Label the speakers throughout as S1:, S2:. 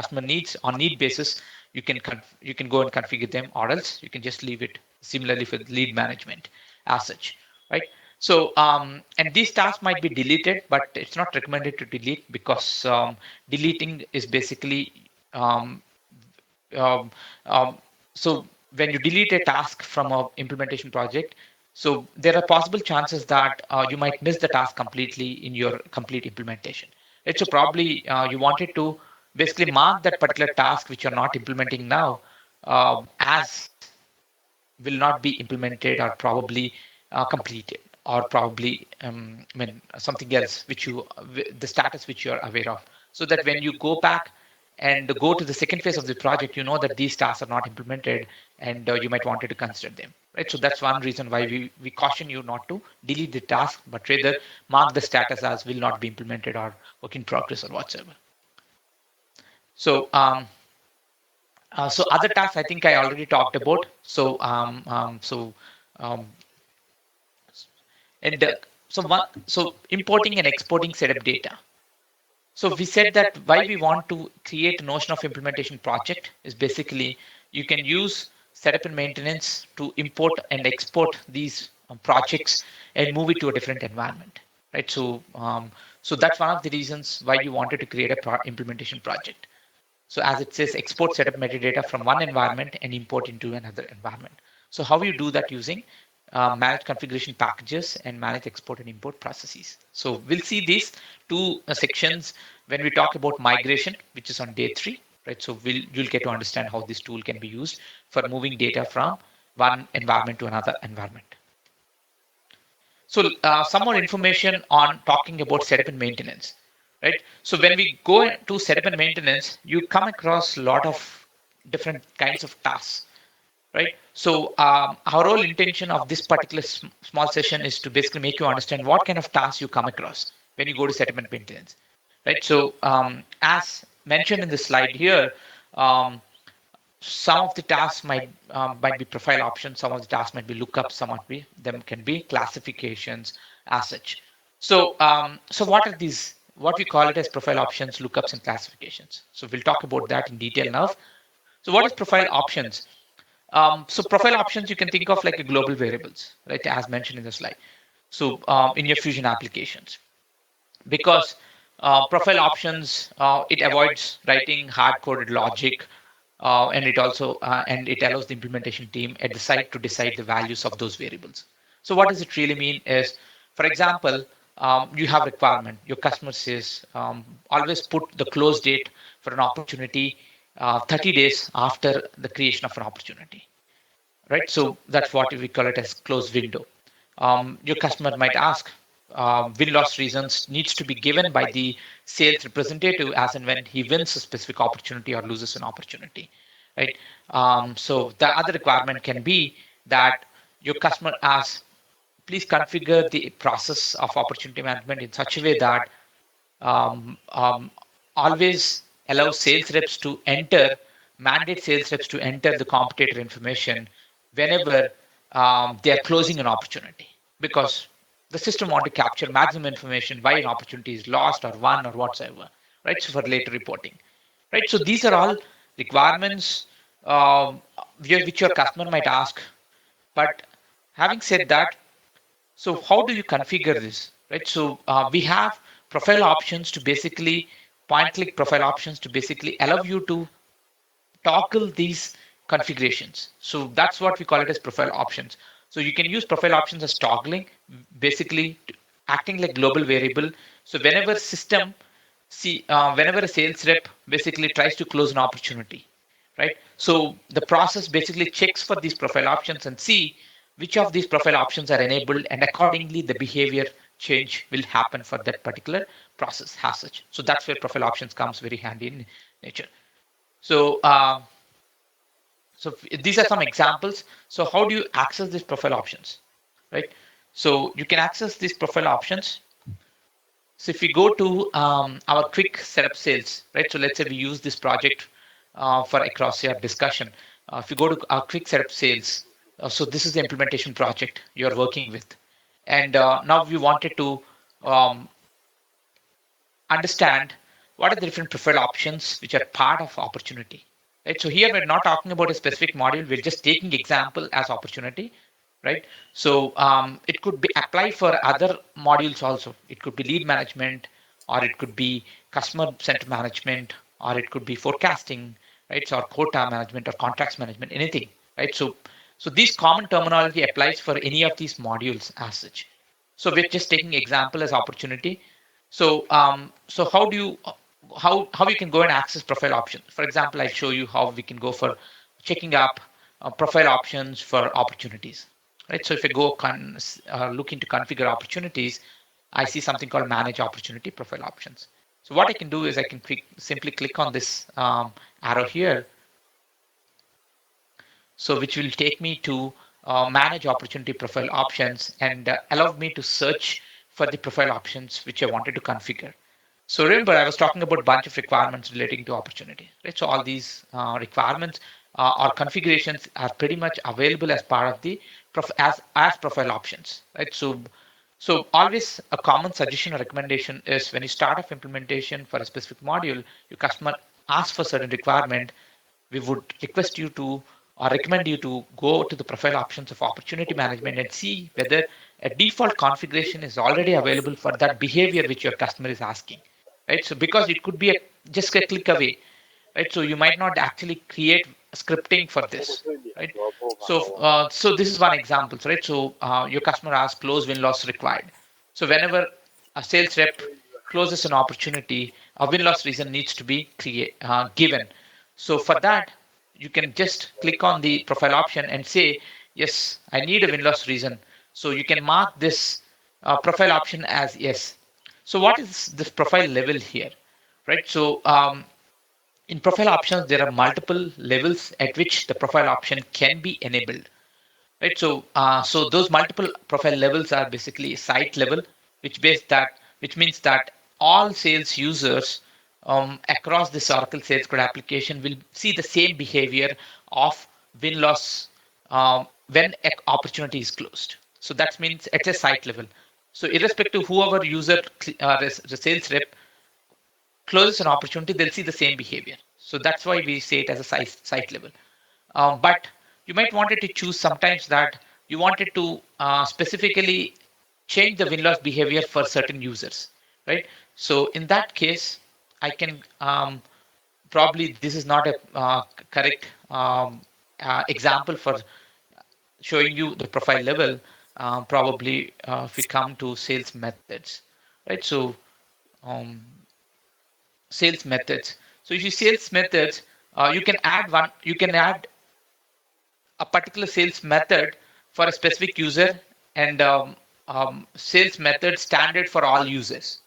S1: customer needs on need basis, you can go and configure them, or else you can just leave it. Similarly for lead management as such, right? So and these tasks might be deleted, but it's not recommended to delete, because deleting is basically um, um, um, so when you delete a task from a implementation project, so there are possible chances that you might miss the task completely in your complete implementation. Right? So probably you wanted to basically mark that particular task which you're not implementing now as will not be implemented, or probably completed, or probably I mean something else which the status which you're aware of, so that when you go back and go to the second phase of the project, you know that these tasks are not implemented, and you might wanted to consider them, right? So that's one reason why we caution you not to delete the task, but rather mark the status as will not be implemented, or work in progress, or whatsoever. So so other tasks I think I already talked about. Um, and so importing and exporting setup data. So we said that why we want to create a notion of implementation project is basically you can use setup and maintenance to import and export these projects and move it to a different environment, right? So that's one of the reasons why you wanted to create a implementation project. So as it says, export setup metadata from one environment and import into another environment. So how you do that using manage configuration packages and manage export and import processes. So we'll see these two sections when we talk about migration, which is on day 3, right? So you'll get to understand how this tool can be used for moving data from one environment to another environment. So some more information on talking about setup and maintenance, right? So when we go to setup and maintenance, you come across a lot of different kinds of tasks, right? So our whole intention of this particular small session is to basically make you understand what kind of tasks you come across when you go to setup and maintenance, right? So as mentioned in the slide here, um, some of the tasks might be profile options, some of the tasks might be lookups, some might be them can be classifications as such. So what are these? What we call it as profile options, lookups, and classifications. So we'll talk about that in detail now. So what is profile options? So profile options you can think of like a global variables, right? As mentioned in the slide. So in your Fusion applications, because profile options it avoids writing hard-coded logic, and it allows the implementation team at the site to decide the values of those variables. So what does it really mean is, for example, you have requirement. Your customer says always put the close date for an opportunity 30 days after the creation of an opportunity, right? So that's what we call it as close window. Your customer might ask, win-loss reasons needs to be given by the sales representative as and when he wins a specific opportunity or loses an opportunity, right? So the other requirement can be that your customer asks, please configure the process of opportunity management in such a way that um, um, always allow sales reps to enter, mandate sales reps to enter the competitor information whenever they are closing an opportunity, because the system want to capture maximum information why an opportunity is lost or won or whatsoever, right? So for later reporting, right? So these are all requirements which your customer might ask. But having said that, so how do you configure this, right? So we have profile options to basically point click profile options to basically allow you to toggle these configurations. So that's what we call it as profile options. So you can use profile options as toggling, basically acting like global variable. So whenever a sales rep basically tries to close an opportunity, right? So the process basically checks for these profile options and see which of these profile options are enabled, and accordingly the behavior change will happen for that particular process as such. So that's where profile options comes very handy in nature. So these are some examples. So how do you access these profile options, right? So you can access these profile options. So if we go to our quick setup sales, right? So let's say we use this project for across your discussion. If you go to our quick setup sales, so this is the implementation project you're working with. And now we wanted to um, understand what are the different profile options which are part of opportunity, right? So here we're not talking about a specific module. We're just taking example as opportunity, right? So it could be apply for other modules also. It could be lead management, or it could be customer center management, or it could be forecasting, right? So or quota management or contracts management, anything, right? So this common terminology applies for any of these modules as such. So we're just taking example as opportunity. So how do you how you can go and access profile options? For example, I show you how we can go for checking up profile options for opportunities, right? So if I go look into configure opportunities, I see something called manage opportunity profile options. So what I can do is I can simply click on this arrow here, so which will take me to manage opportunity profile options and allow me to search for the profile options which I wanted to configure. So remember, I was talking about a bunch of requirements relating to opportunity, right? So all these requirements or configurations are pretty much available as part of the as profile options, right? So always a common suggestion or recommendation is when you start off implementation for a specific module, your customer asks for certain requirement, we would request you to or recommend you to go to the profile options of opportunity management and see whether a default configuration is already available for that behavior which your customer is asking, right? So because it could be just a click away, right? So you might not actually create scripting for this, right? So this is one example, right? So your customer asks close win loss required. So whenever a sales rep closes an opportunity, a win loss reason needs to be given. So for that, you can just click on the profile option and say, yes, I need a win loss reason. So you can mark this profile option as yes. So what is this profile level here, right? So in profile options, there are multiple levels at which the profile option can be enabled, right? So those multiple profile levels are basically site level, which means that all sales users across this Oracle Sales Cloud application will see the same behavior of win loss when an opportunity is closed. So that means at a site level. So irrespective whoever user the sales rep closes an opportunity, they'll see the same behavior. So that's why we say it as a site level. But you might wanted to choose sometimes that you wanted to specifically change the win-loss behavior for certain users, right? So in that case, I can probably this is not a correct example for showing you the profile level. Probably if we come to sales methods, right? So um, sales methods. So if you sales methods, you can add a particular sales method for a specific user and sales method standard for all users,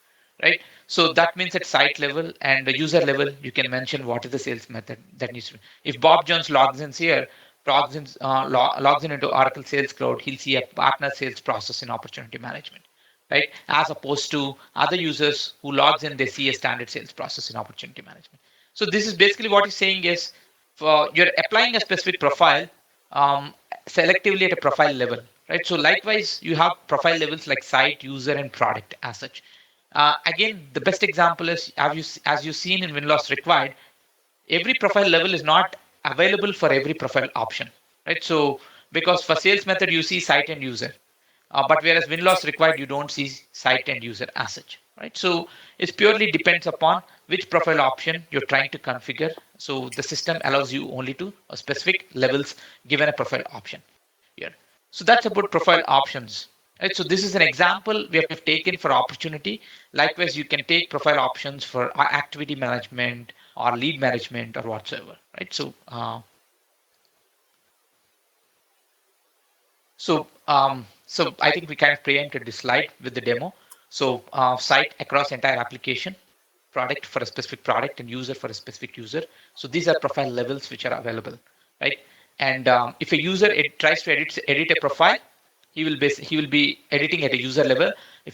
S1: right? So that means at site level and the user level, you can mention what is the sales method that needs to be. If Bob Jones logs in here, logs in into Oracle Sales Cloud, he'll see a partner sales process in opportunity management, right? As opposed to other users who logs in, they see a standard sales process in opportunity management. So this is basically what he's saying is for you're applying a specific profile um, selectively at a profile level, right? So likewise, you have profile levels like site, user, and product as such. Again, the best example is as you've seen in win-loss required, every profile level is not available for every profile option, right? So because for sales method, you see site and user. But whereas win-loss required, you don't see site and user as such, right? So it purely depends upon which profile option you're trying to configure. So the system allows you only to specific levels given a profile option here. So that's about profile options. Right, so this is an example we have taken for opportunity. Likewise, you can take profile options for activity management or lead management or whatsoever. Right. So I think we kind of preempted this slide with the demo. So site across entire application, product for a specific product, and user for a specific user. So these are profile levels which are available, right? And if a user tries to edit a profile, he will be editing at a user level. If